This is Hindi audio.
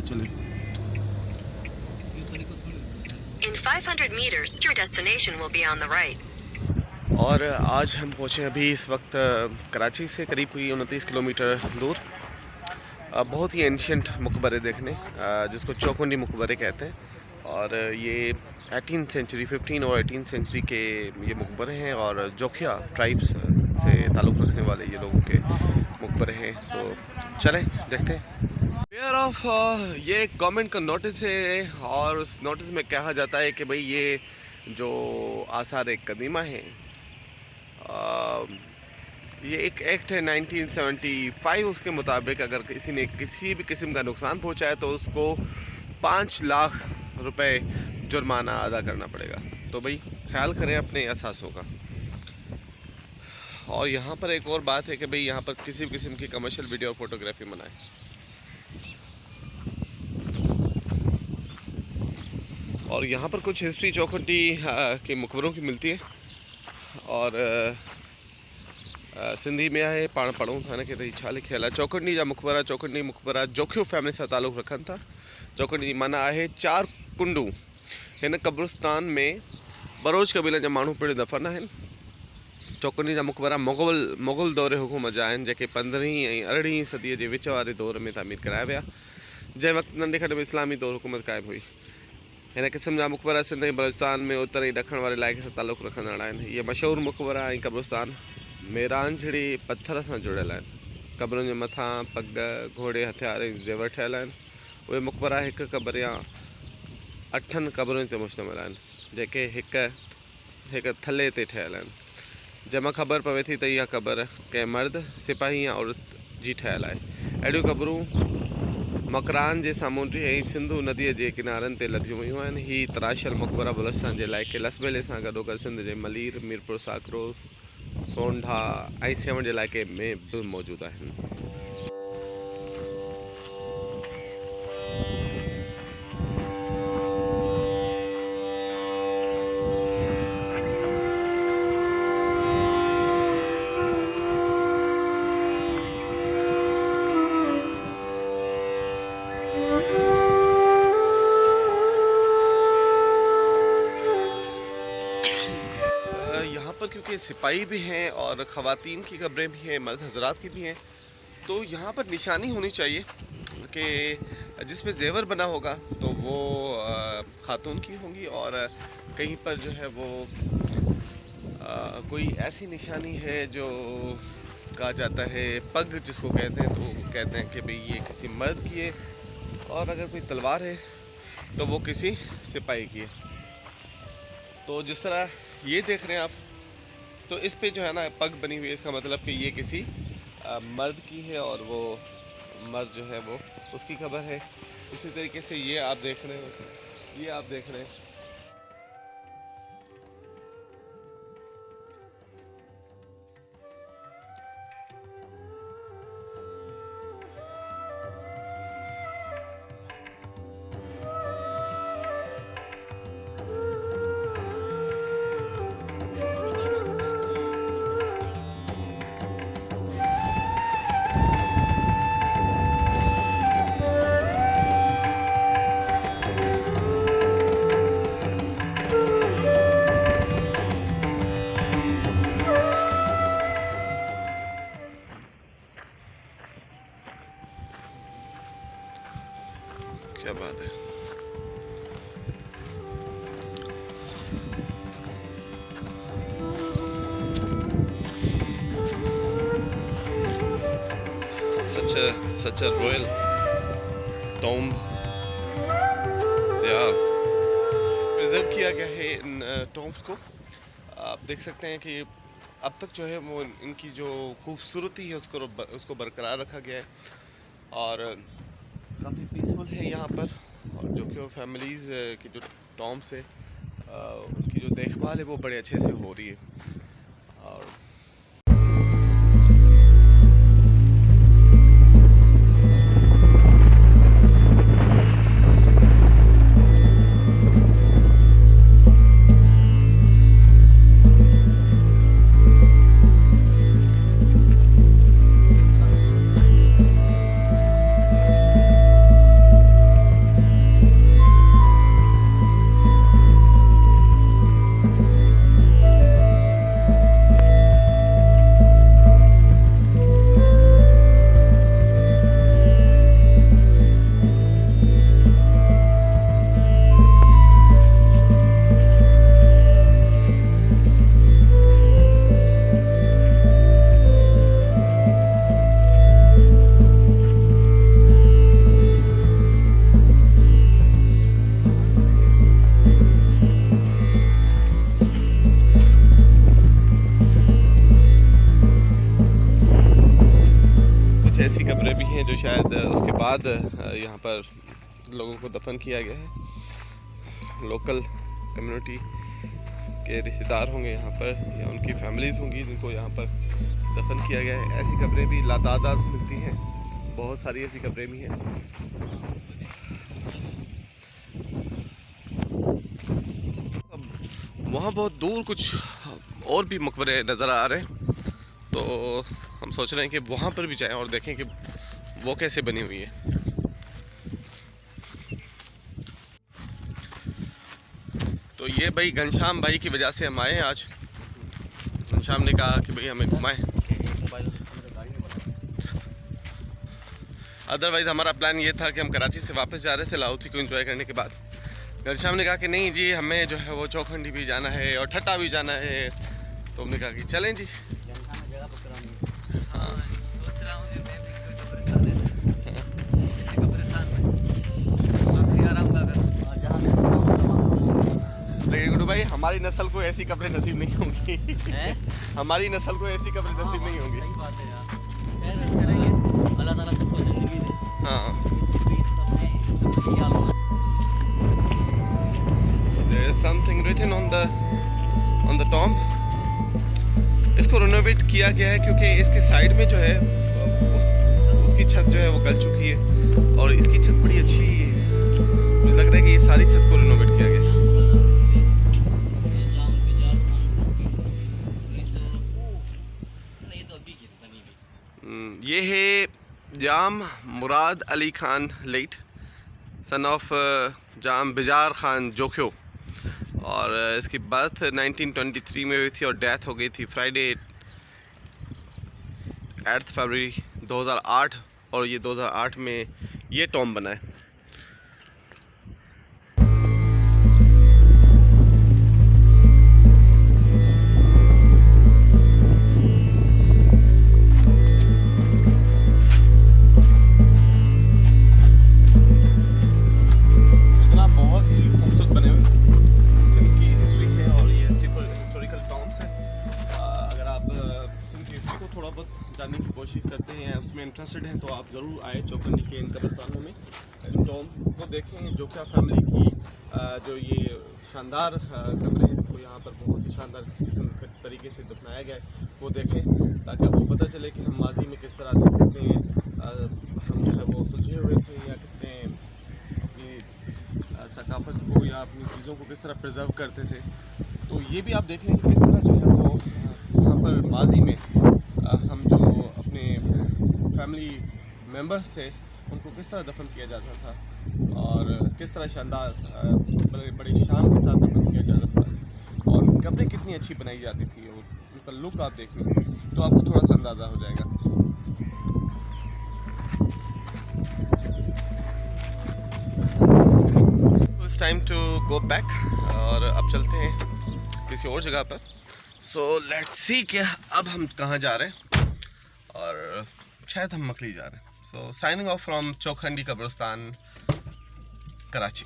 चले। In 500 meters, your destination will be on the right. और आज हम पहुँचे अभी इस वक्त कराची से करीब कोई 29 किलोमीटर दूर बहुत ही एंशियंट मकबरे देखने, जिसको चौकुंडी मकबरे कहते हैं। और ये 18th सेंचुरी 15 और 18th सेंचुरी के ये मकबरे हैं और जोखिया ट्राइब्स से ताल्लुक़ रखने वाले ये लोगों के मकबरे हैं। तो चलें देखते हैं। फेयर ऑफ ये गवर्नमेंट का नोटिस है और उस नोटिस में कहा जाता है कि भाई ये जो आसार कदीमा हैं, ये एक एक्ट है 1975, उसके मुताबिक अगर किसी ने किसी भी किस्म का नुकसान पहुंचाया तो उसको 5 लाख रुपए जुर्माना अदा करना पड़ेगा। तो भाई ख्याल करें अपने असासों का। और यहाँ पर एक और बात है कि भाई यहाँ पर किसी भी किस्म की कमर्शियल वीडियो और फोटोग्राफी मनाएं। और यहाँ पर कुछ हिस्ट्री चौखुंडी के मकबरों की मिलती है। और सिंधी में है पाण पढ़ूं था कि छा लिखियल आहे। चौकुंडी जा मकबरा, चौकुंडी मकबरा जोखियो फैमिली से ताल्लुक़ रखनि था। चौकुंडी जी माना है 4 कुंडू। हिन कब्रिस्तान में बरोज कबीले जा माण्हू पिणु दफ़न आहिनि। चौकुंडी जा मकबरा मुग़ल दौर हुकूमत जा आहिनि, जेके 15वीं ऐं 18वीं सदीअ जे विच वारे दौर में तामीर कराया विया, जंहिं वक़्तु नंढे खंड में इस्लामी दौर हुकूमत क़ाइमु हुई। हिन क़िस्म जा मकबरा सिंध ऐं बलोचिस्तान में उत्तर ऐं ॾखण वारे इलाइक़े सां ताल्लुक़ु रखंदड़ आहिनि। इहे मशहूरु मकबरा ऐं कब्रिस्तान मेरांझड़ी पत्थर सां जुड़ियल आहिनि। क़बरुनि जे मथां पग, घोड़े, हथियार ऐं ज़ेवर ठहियल आहिनि। उहे मकबरा हिकु क़बर या 8 क़बरुनि ते मुश्तमिल आहिनि, जेके हिकु थले ते ठहियल आहिनि। जंहिंमां ख़बर पवे थी त इहा क़बर कंहिं मर्द, सिपाही या औरत जी ठहियल आहे। अहिड़ियूं क़बरूं मकरान जे सामूंडी ऐं सिंधु नदीअ जे किनारनि ते लधियूं वियूं आहिनि। ही तराशियल मकबरा बलोचिस्तान जे इलाइक़े लसबेले सां गॾोगॾु सिंध जे मलीर, मीरपुर, साकरो, सोंढा ऐं सेवण जे इलाइक़े में बि मौजूदु आहिनि। यहाँ पर क्योंकि सिपाही भी हैं और ख़वातीन की कब्रें भी हैं, मर्द हजरात की भी हैं, तो यहाँ पर निशानी होनी चाहिए कि जिसमें जेवर बना होगा तो वो खातून की होंगी, और कहीं पर जो है वो कोई ऐसी निशानी है जो कहा जाता है पग जिसको कहते हैं, तो वो कहते हैं कि भाई ये किसी मर्द की है, और अगर कोई तलवार है तो वो किसी सिपाही की है। तो जिस तरह ये देख रहे हैं आप, तो इस पे जो है ना पग बनी हुई है, इसका मतलब कि ये किसी मर्द की है और वो मर्द जो है वो उसकी खबर है। इसी तरीके से ये आप देख रहे हैं, क्या बात है। such a royal tomb they are। Preserve किया गया है इन टॉम्ब्स को। आप देख सकते हैं कि अब तक जो है वो इनकी जो खूबसूरती है उसको बरकरार रखा गया है, और काफ़ी पीसफुल है यहाँ पर। और जो कि वो फैमिलीज़ की जो टॉम्ब्स है उनकी जो देखभाल है वो बड़े अच्छे से हो रही है। और बाद यहाँ पर लोगों को दफन किया गया है। लोकल कम्युनिटी के रिश्तेदार होंगे यहाँ पर या उनकी फैमिलीज़ होंगी जिनको यहाँ पर दफन किया गया है। ऐसी कब्रें भी लातादाद मिलती हैं, बहुत सारी ऐसी कब्रें भी हैं। वहाँ बहुत दूर कुछ और भी मकबरे नज़र आ रहे हैं, तो हम सोच रहे हैं कि वहाँ पर भी जाएं और देखें कि वो कैसे बनी हुई है। तो ये भाई घनश्याम भाई की वजह से हम आए हैं आज। घनश्याम ने कहा कि भाई हमें घुमाएं। अदरवाइज़ हमारा प्लान ये था कि हम कराची से वापस जा रहे थे लाहौती को एंजॉय करने के बाद। घनश्याम ने कहा कि नहीं जी, हमें जो है वो चौखंडी भी जाना है और ठट्टा भी जाना है। तो हमने कहा कि चलें जी। हाँ, सोच रहा हूँ लेकिन गुड्डू भाई, हमारी नस्ल को ऐसी कब्रें नसीब नहीं होंगी। हमारी नस्ल को ऐसी कब्रें नसीब नहीं होंगी। सही बात है यार, ऐसे करेंगे अल्लाह ताला सबको जिंदगी दे। हाँ, there is something written on the tomb. इसको रिनोवेट किया गया है क्योंकि इसके साइड में जो है उसकी छत जो है वो गल चुकी है और इसकी छत बड़ी अच्छी है। मुझे लग रहा है कि ये सारी छत को रिनोवेट किया गया है। ये है Jam Murad Ali Khan late, son of Jam Bijar Khan Jokhio, और इसकी बर्थ 1923 में हुई थी और डेथ हो गई थी फ्राइडे 8 फरवरी 2008, और ये 2008 में ये टॉम बना है। थोड़ा बहुत जानने की कोशिश करते हैं, उसमें इंटरेस्टेड हैं, तो आप ज़रूर आए चौखंडी के इन कब्रिस्तानों में। टॉम को देखें, जोख्या फैमिली की जो ये शानदार कब्रें हैं, तो यहाँ पर बहुत ही शानदार किस्म के तरीके से दफनाया गया है, वो देखें ताकि आपको पता चले कि हम माजी में किस तरह थे, कितने हम जो है वो सुलझे हुए थे, या कितने अपनी सकाफत को या अपनी चीज़ों को किस तरह प्रिजर्व करते थे। तो ये भी आप देख लें कि किस तरह जो है वो यहाँ पर माजी में हम जो अपने फैमिली मेम्बर्स थे उनको किस तरह दफन किया जाता था और किस तरह शानदार बड़े शान के साथ दफन किया जाता था, और कब्रें कितनी अच्छी बनाई जाती थी, और उनका लुक आप देख लें तो आपको थोड़ा सा अंदाज़ा हो जाएगा। It's time to go back, और अब चलते हैं किसी और जगह पर। सो लेट्स सी कि अब हम कहाँ जा रहे हैं, और शायद हम मकली जा रहे हैं। सो साइनिंग ऑफ फ्रॉम चौखंडी कब्रिस्तान, कराची।